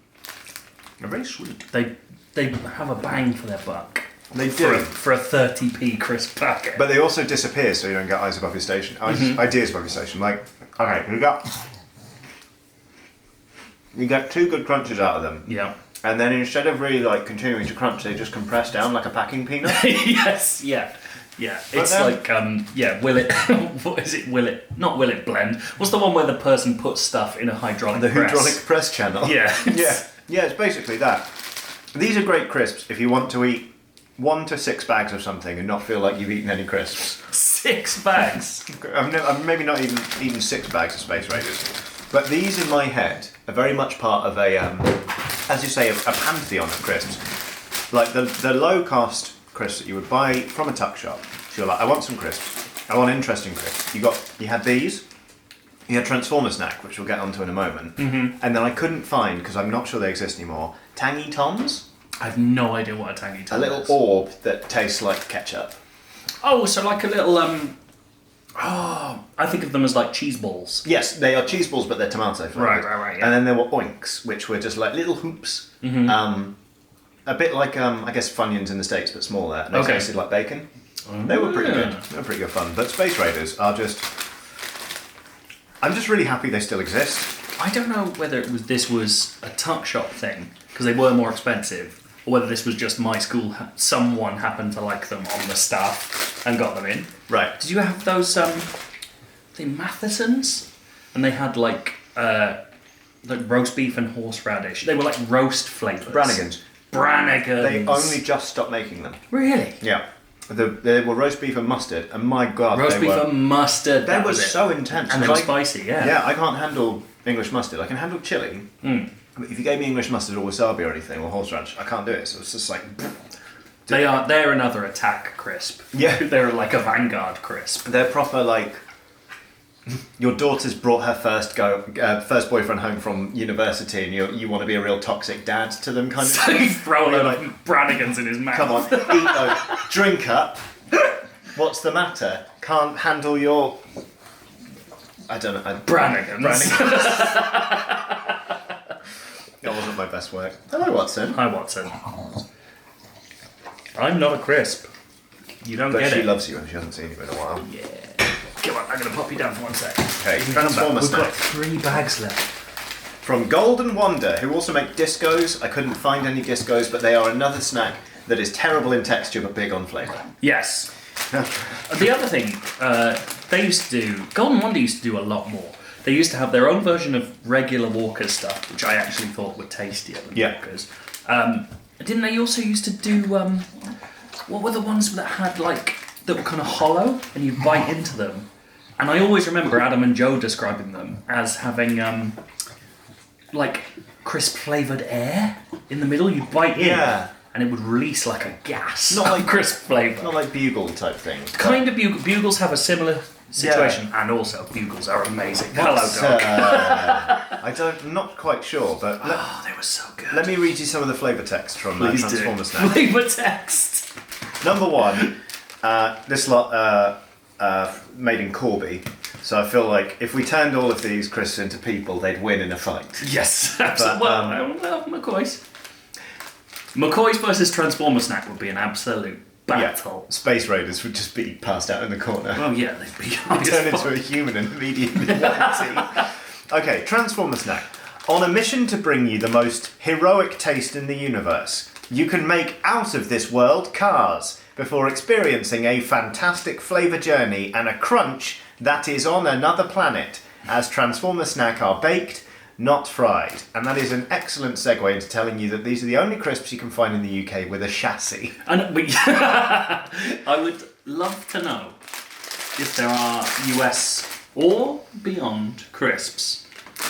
They're very sweet. they have a bang for their buck. They do. For a 30p crisp packet. But they also disappear, so you don't get eyes above your station. Ideas above your station. Like, okay, you get 2 good crunches out of them. Yeah. And then instead of really like continuing to crunch, they just compress down like a packing peanut. Yes, yeah. Yeah, it's like, will it, what is it, not will it blend. What's the one where the person puts stuff in a hydraulic press? The hydraulic press channel. Yeah. Yeah, it's basically that. These are great crisps if you want to eat 1 to 6 bags of something and not feel like you've eaten any crisps. 6 bags? I've maybe not even eaten 6 bags of Space Raiders. But these in my head are very much part of a, as you say, a pantheon of crisps. Like the low-cost crisps that you would buy from a tuck shop. So you're like, I want some crisps. I want interesting crisps. You had these. You had Transformer Snack, which we'll get onto in a moment. And then I couldn't find, because I'm not sure they exist anymore, Tangy Toms. I have no idea what a Tangy Tom is. A little orb that tastes like ketchup. Oh, so like a little, I think of them as like cheese balls. Yes, they are cheese balls, but they're tomato flavoured. Right, yeah. And then there were Oinks, which were just like little hoops. A bit like, I guess, Funyuns in the States, but smaller. And they tasted like bacon. They were pretty good. They were pretty good fun. But Space Raiders are just... I'm just really happy they still exist. I don't know whether this was a tuck shop thing, because they were more expensive, or whether this was just my school, someone happened to like them on the staff and got them in. Right. Did you have those, the Mathesons? And they had like roast beef and horseradish. They were like roast flavours. Brannigans. They only just stopped making them. Really? Yeah. They were roast beef and mustard, and my God, roast beef and mustard. They were so intense. And they were spicy, yeah. Yeah, I can't handle English mustard. I can handle chili. But if you gave me English mustard or wasabi or anything, or horseradish, I can't do it. So it's just like... They're another attack crisp. Yeah. They're like a Vanguard crisp. They're proper like... Your daughter's brought her first boyfriend home from university, and you want to be a real toxic dad to them, kind of. So he's throwing like Brannigans in his mouth. Come on, eat those. Drink up. What's the matter? Can't handle your... I don't know. Brannigans. That wasn't my best work. Hello, Watson. Hi, Watson. I'm not a crisp. You don't But get she it. loves you and she hasn't seen you in a while. Yeah. Come on, I'm going to pop you down for 1 sec. Okay, Transformer We've got Snack. 3 bags left. From Golden Wonder, who also make discos. I couldn't find any discos, but they are another snack that is terrible in texture but big on flavour. Yes. The other thing, they used to do... Golden Wonder used to do a lot more. They used to have their own version of regular Walker's stuff, which I actually thought were tastier than Walker's. Didn't they also used to do... what were the ones that had like... that were kind of hollow, and you bite into them? And I always remember Adam and Joe describing them as having... like crisp flavoured air in the middle. You'd bite in, and it would release like a gas. Not like crisp flavour. Not like bugle type thing. Kind of bugles have a similar situation, and also bugles are amazing. Hello, dog. I'm not quite sure, but they were so good. let me read you some of the flavour text from Transformer Snack. Flavour text. Number 1, this lot made in Corby. So I feel like if we turned all of these crisps into people, they'd win in a fight. Yes, absolutely. Well, Mccoy's. Mccoy's versus Transformer Snack would be an absolute battle. Yeah. Space Raiders would just be passed out in the corner. Well, yeah, they'd be Turn into a human and immediately whitey. Okay, Transformer Snack. On a mission to bring you the most heroic taste in the universe, you can make out of this world cars before experiencing a fantastic flavour journey and a crunch that is on another planet, as Transformer Snack are baked, not fried. And that is an excellent segue into telling you that these are the only crisps you can find in the UK with a chassis. And I would love to know if there are US or beyond crisps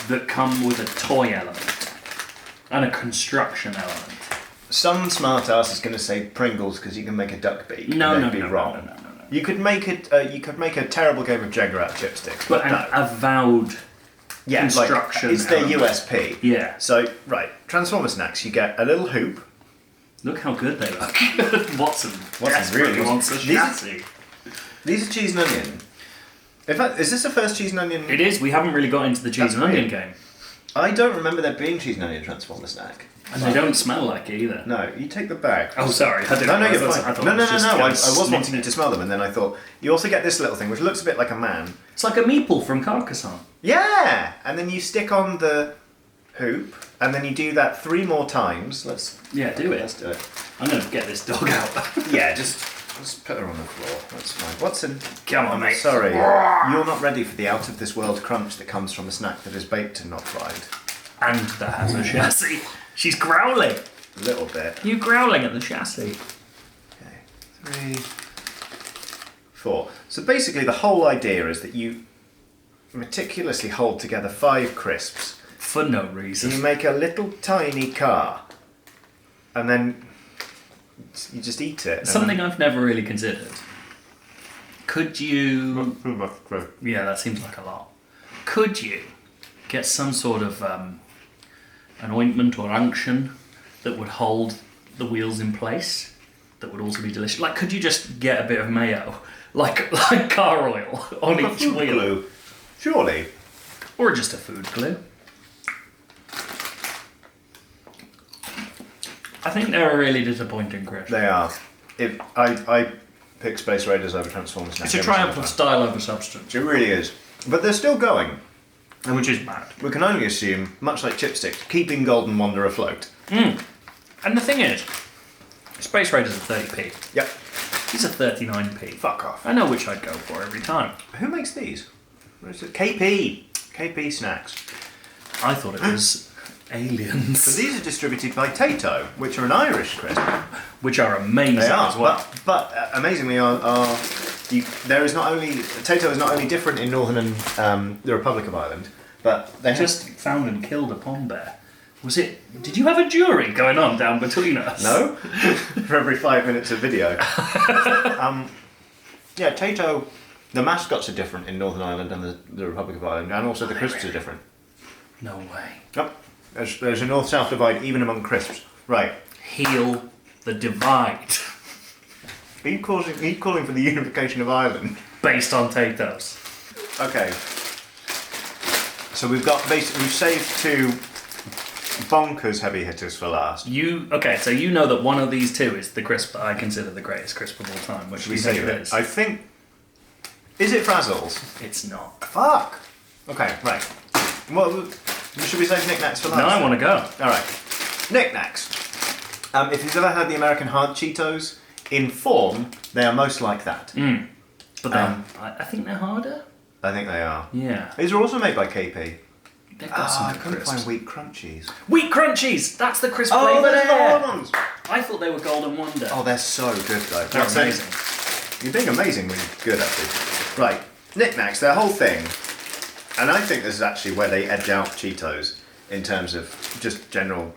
that come with a toy element and a construction element. Some smart ass is going to say Pringles because you can make a duck beak. No. Wrong. You could make it. You could make a terrible game of Jenga out of chipsticks, but An no. avowed construction it's their element. USP. Yeah. So right, Transformer snacks. You get a little hoop. Look how good they look. Watson really wants a chassis. These are cheese and onion. In fact, is this the first cheese and onion? It is. We haven't really got into the cheese and onion game. I don't remember there being cheese and onion Transformer snack. And they don't smell like it either. No, you take the bag. Oh, sorry. I didn't No, realise you're that's- fine. I thought No, it was just I gonna was sniff wanting you it. to smell them, and then I thought you also get this little thing which looks a bit like a man. It's like a meeple from Carcassonne. Yeah, and then you stick on the hoop, and then you do that 3 more times. Let's do it. Let's do it. I'm going to get this dog out. Yeah, just put her on the floor. That's fine. Watson, Come on, mate. sorry, you're not ready for the out of this world crunch that comes from a snack that is baked and not fried. And that has a chassis. She's growling. A little bit. You growling at the chassis. Okay, 3, 4. So basically, the whole idea is that you meticulously hold together 5 crisps. For no So reason. you make a little tiny car, and then you just eat it. and Something I've never really considered. Could you... then- Yeah, that seems like a lot. Could you get some sort of an ointment or unction that would hold the wheels in place? That would also be delicious. Like, could you just get a bit of mayo, like car oil, on A each food wheel? glue. Surely. Or just a food glue? I think they're a really disappointing crisp. They are. If I pick Space Raiders over Transformers snack. It's a every triumph single of time. style over substance, It really is. But they're still going. which is bad. We can only assume, much like chipsticks, keeping Golden Wonder afloat. And the thing is, Space Raiders are 30p. Yep. These are 39p. Fuck off. I know which I'd go for every time. Who makes these? What is it? KP. KP snacks. I thought it was aliens. So these are distributed by Tato, which are an Irish crisp. Which are amazing They are, as well. but amazingly, there is not only Tato is not only different in Northern and the Republic of Ireland, but they Just found and killed a pond bear. Was it? Did you have a jury going on down between us? no for every 5 minutes of video. Yeah, Tato. The mascots are different in Northern Ireland and the Republic of Ireland, and also the crisps are different. No way. Yep. There's a north-south divide even among crisps. Right. Heal the divide. Are you calling for the unification of Ireland? Based on Tato's. Okay. So we've saved 2 bonkers heavy hitters for last. So you know that one of these 2 is the crisp that I consider the greatest crisp of all time. Which Should we we think save it it? is. I think. Is it Frazzles? It's not. Fuck. Okay, right. Well, should we save Knickknacks for last? No, I want to go. All right. Knickknacks. If you've ever had the American hard Cheetos, in form they are most like that. But then I think they're harder. I think they are. Yeah. These are also made by KP. They've got some I good couldn't crisps. find wheat crunchies. Wheat crunchies! That's the crisp Oh, flavour those are the there! hard ones. I thought they were Golden Wonder. Oh, they're so good though. They're That's it. amazing. You're being amazing when you're good at it. Right, Knickknacks, their whole thing, and I think this is actually where they edge out Cheetos in terms of just general.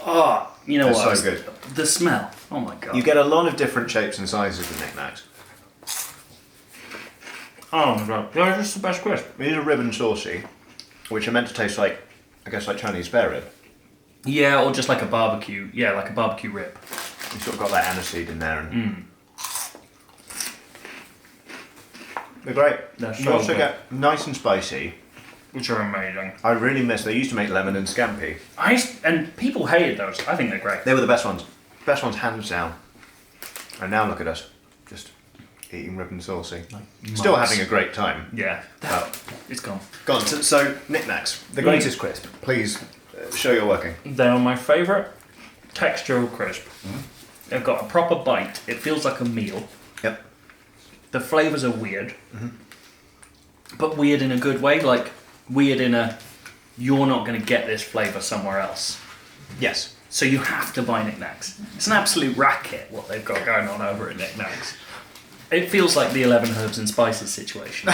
Oh, you know They're what? so good. The smell. Oh my god. You get a lot of different shapes and sizes with Knickknacks. Oh my god. They're just the best crisp. These are rib and saucy, which are meant to taste like, I guess, like Chinese spare rib. Yeah, or just like a barbecue. Yeah, like a barbecue rib. You sort of got that aniseed in there. And they're great. They're You so also good. get nice and spicy. Which are amazing. I really miss. They used to make lemon and scampi. And people hated those. I think they're great. They were the best ones. Best ones hands down. And now look at us, just eating rib and saucy. Still monks. having a great time. Yeah. It's gone. Go on. So Knickknacks, the greatest crisp. Please show you're working. They're my favourite textural crisp. They've got a proper bite. It feels like a meal. Yep. The flavours are weird. But weird in a good way. Like, weird in a, you're not going to get this flavour somewhere else. Yes. So you have to buy Knickknacks. It's an absolute racket what they've got going on over at Knickknacks. It feels like the 11 herbs and spices situation.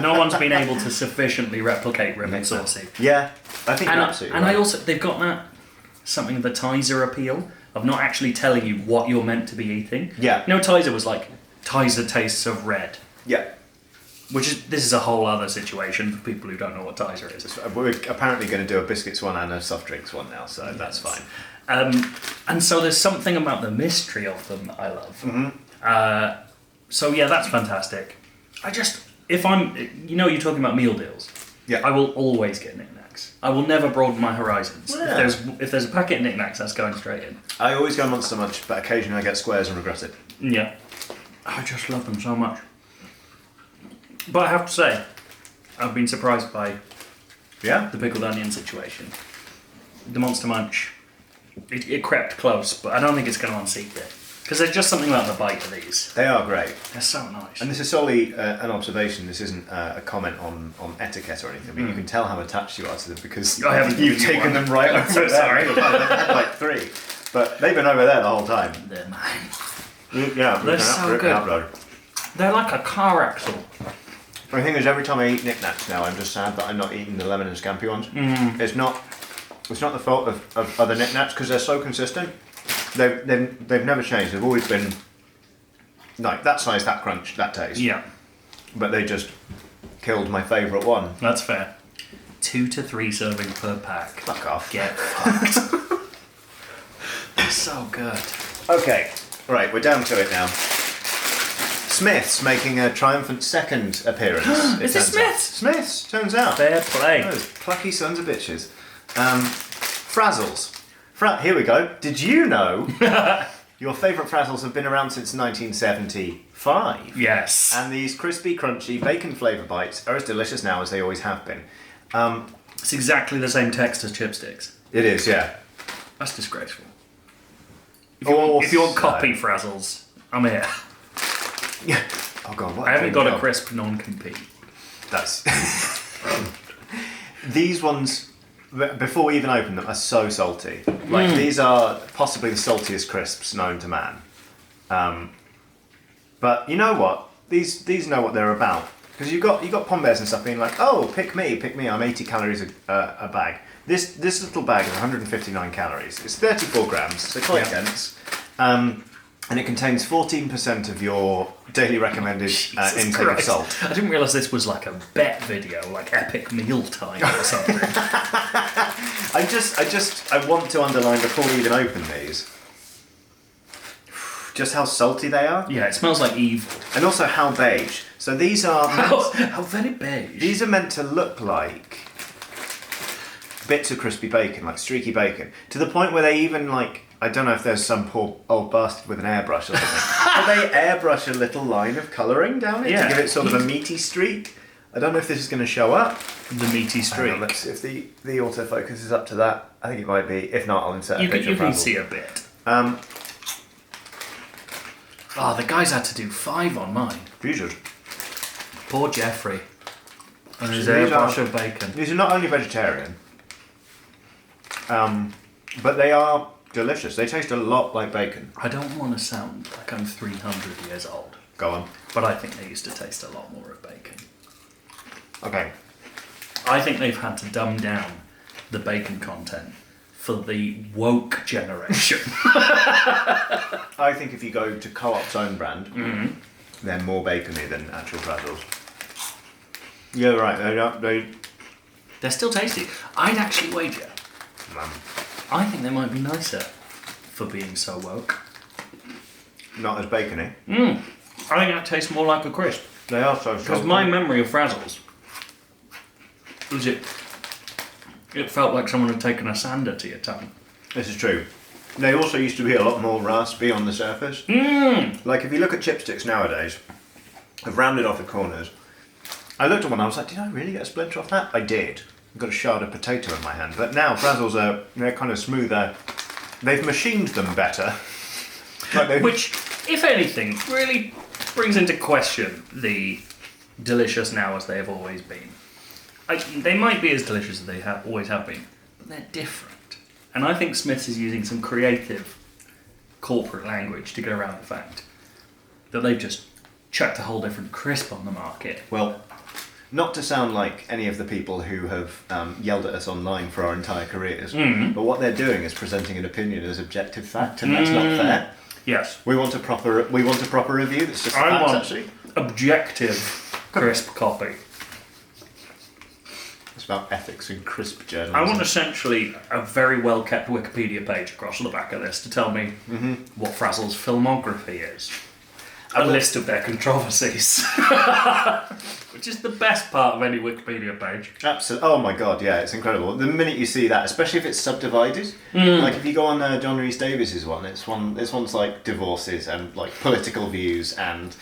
No one's been able to sufficiently replicate rim and saucy. Yeah, I think you're absolutely right. I also, they've got that, something of the Tizer appeal of not actually telling you what you're meant to be eating. Yeah. You know, Tizer was like, Tizer tastes of red. Yeah. This is a whole other situation for people who don't know what Tizer is. We're apparently going to do a biscuits one and a soft drinks one now, so that's fine. And so there's something about the mystery of them that I love. Mm-hmm. So yeah, that's fantastic. If I'm, you're talking about meal deals. Yeah. I will always get Knickknacks. I will never broaden my horizons. Yeah. If there's a packet of Knickknacks, that's going straight in. I always go Monster Munch, but occasionally I get squares and regret it. Yeah. I just love them so much. But I have to say, I've been surprised by the pickled onion situation. The Monster Munch, it crept close, but I don't think it's going to unseat it. Because there's just something about the bite of these. They are great. They're so nice. And this is solely an observation. This isn't a comment on etiquette or anything. I mean, you can tell how attached you are to them because you've taken them right over so there. sorry. I've had like 3. But they've been over there the whole time. They're mine. Yeah, They're so good. They're like a car axle. The thing is, every time I eat Knickknacks now, I'm just sad that I'm not eating the lemon and scampi ones. It's not the fault of other Knickknacks because they're so consistent. They've never changed. They've always been like that size, that crunch, that taste. Yeah. But they just killed my favourite one. That's fair. 2 to 3 servings per pack. Fuck off. Get fucked. They're so good. Okay, right, we're down to it now. Smith's making a triumphant second appearance. Is it Smith's? Smith's, turns out. Fair play. Those plucky sons of bitches. Frazzles. Here we go. Did you know your favourite Frazzles have been around since 1975? Yes. And these crispy, crunchy, bacon flavour bites are as delicious now as they always have been. It's exactly the same text as chipsticks. It is, yeah. That's disgraceful. If you want copy Frazzles, I'm here. Yeah. Oh god, what? I haven't got a crisp non-compete. That's these ones before we even open them are so salty. Like these are possibly the saltiest crisps known to man. But you know what? These know what they're about because you got Pom Bears and stuff being like, oh, pick me, I'm 80 calories a bag. This little bag is 159 calories. It's 34 grams, so quite dense. And it contains 14% of your daily recommended intake of salt. I didn't realise this was like a bet video, like epic meal time or something. I want to underline before we even open these, just how salty they are. Yeah, it smells like evil. And also how beige. So these are how very beige. These are meant to look like bits of crispy bacon, like streaky bacon, to the point where they even like. I don't know if there's some poor old bastard with an airbrush or something. But they airbrush a little line of colouring down it to give it sort of a meaty streak. I don't know if this is going to show up. The meaty streak. Let's see if the autofocus is up to that. I think it might be. If not, I'll insert a picture. You can see a bit. The guys had to do 5 on mine. Jesus. Poor Jeffrey. And his airbrush of bacon. These are not only vegetarian, but they are delicious. They taste a lot like bacon. I don't want to sound like I'm 300 years old. Go on. But I think they used to taste a lot more of bacon. Okay. I think they've had to dumb down the bacon content for the woke generation. I think if you go to Co-op's own brand, they're more bacony than actual Frazzles. Yeah, right. They're still tasty. I'd actually wager. I think they might be nicer for being so woke. Not as bacony. I think that tastes more like a crisp. They are so Because my memory of Frazzles was it felt like someone had taken a sander to your tongue. This is true. They also used to be a lot more raspy on the surface. Like if you look at chipsticks nowadays, I've rounded off the corners. I looked at one and I was like, did I really get a splinter off that? I did. I've got a shard of potato in my hand. But now Frazzles they're kind of smoother. They've machined them better. Which, if anything, really brings into question the delicious now as they have always been. They might be as delicious as they always have been, but they're different. And I think Smith's is using some creative corporate language to get around the fact that they've just chucked a whole different crisp on the market. Well, not to sound like any of the people who have yelled at us online for our entire careers, but what they're doing is presenting an opinion as objective fact, and that's not fair. Yes. We want a proper review that's just facts, actually. Objective crisp copy. It's about ethics and crisp journalism. I want essentially a very well kept Wikipedia page across the back of this to tell me what Frazzles' filmography is. A list of their controversies. Which is the best part of any Wikipedia page. Absolutely. Oh my god, yeah, it's incredible. The minute you see that, especially if it's subdivided, like if you go on John Rhys Davies's one, this one's like divorces and like political views, and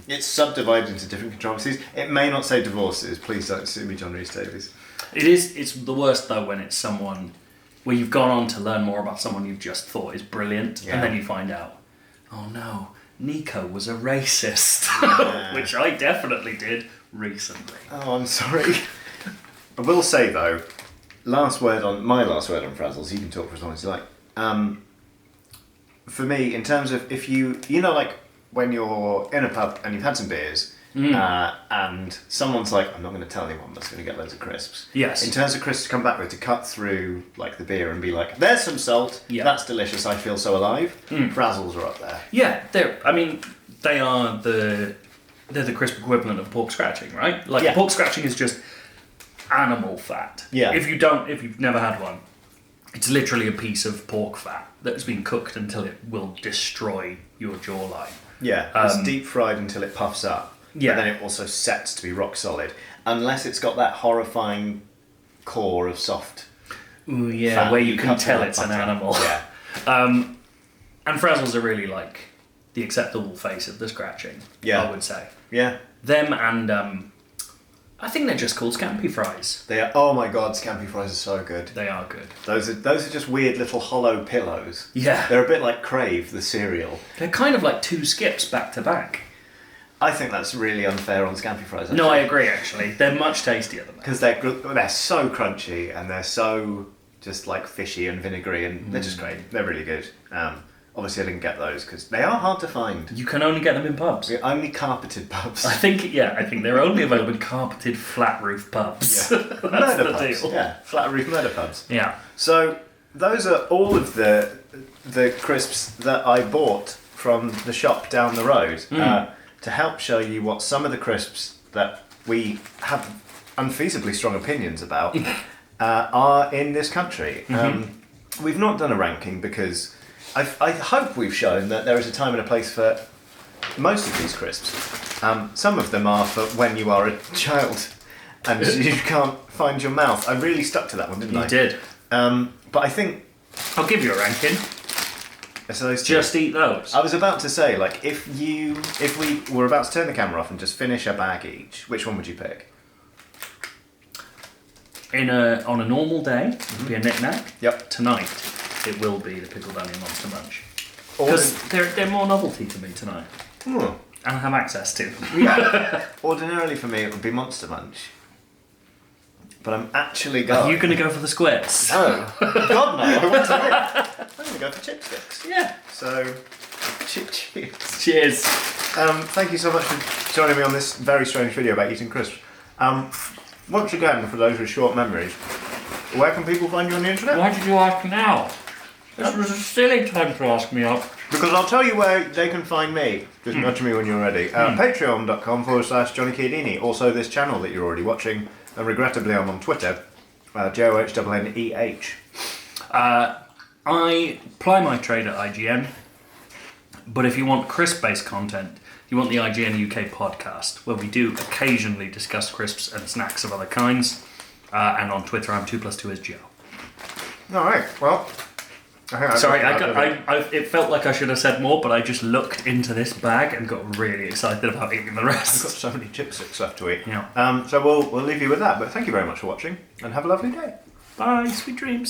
it's subdivided into different controversies. It may not say divorces. Please don't sue me, John Rhys Davies. It's the worst though when it's someone where you've gone on to learn more about someone you've just thought is brilliant, and then you find out, oh no, Nico was a racist, which I definitely did recently. Oh, I'm sorry. I will say though, my last word on Frazzles. You can talk for as long as you like. For me, in terms of if you know, like when you're in a pub and you've had some beers. And someone's like, I'm not going to tell anyone, that's going to get loads of crisps. Yes. In terms of crisps to come back with, to cut through like the beer and be like, there's some salt, that's delicious, I feel so alive. Frazzles are up there. Yeah, they're the crisp equivalent of pork scratching, right? Like pork scratching is just animal fat. Yeah. If you've never had one, it's literally a piece of pork fat that's been cooked until it will destroy your jawline. Yeah, it's deep fried until it puffs up. Yeah. But then it also sets to be rock solid, unless it's got that horrifying core of soft. Ooh, yeah, fat where you can tell it's an animal. Yeah. And Frazzles are really like the acceptable face of the scratching. Yeah. I would say. Yeah. Them and I think they're just called scampi fries. They are. Oh my god, scampi fries are so good. They are good. Those are just weird little hollow pillows. Yeah. They're a bit like Crave, the cereal. They're kind of like two skips back to back. I think that's really unfair on scampi fries. Actually. No, I agree. Actually, they're much tastier than that because they're so crunchy and they're so just like fishy and vinegary, and they're just great. They're really good. Obviously, I didn't get those because they are hard to find. You can only get them in pubs. We're only carpeted pubs. I think they're only available in carpeted flat roof pubs. Yeah. That's murder the pubs. deal. Yeah, flat roof murder pubs. Yeah. So those are all of the crisps that I bought from the shop down the road. To help show you what some of the crisps that we have unfeasibly strong opinions about are in this country. We've not done a ranking because I hope we've shown that there is a time and a place for most of these crisps. Some of them are for when you are a child and you can't find your mouth. I really stuck to that one, didn't I? You did. But I think... I'll give you a ranking. So just eat those. I was about to say, like, if we were about to turn the camera off and just finish a bag each, which one would you pick? On a normal day, it would be a Knickknack. Yep. Tonight, it will be the pickled onion monster munch. Because they're more novelty to me tonight. And I have access to them. Yeah. Ordinarily for me, it would be Monster Munch. But I'm actually going... Are you going to go for the squares? No. God, no. I want to win. I'm going to go for chipsticks. Yeah. So, cheers. Cheers. Thank you so much for joining me on this very strange video about eating crisps. Once again, for those with short memories, where can people find you on the internet? Why did you ask now? This was a silly time to ask me up. Because I'll tell you where they can find me. Just nudge me when you're ready. Patreon.com/Johnny Chiodini. Also this channel that you're already watching. And regrettably I'm on Twitter. JOHNNEH. I ply my trade at IGN. But if you want crisp-based content, you want the IGN UK podcast, where we do occasionally discuss crisps and snacks of other kinds. And on Twitter I'm 2+2 is Joe. Alright, well... Sorry, it felt like I should have said more, but I just looked into this bag and got really excited about eating the rest. I've got so many chipsticks left to eat. Yeah. So we'll leave you with that, but thank you very much for watching, and have a lovely day. Bye, sweet dreams.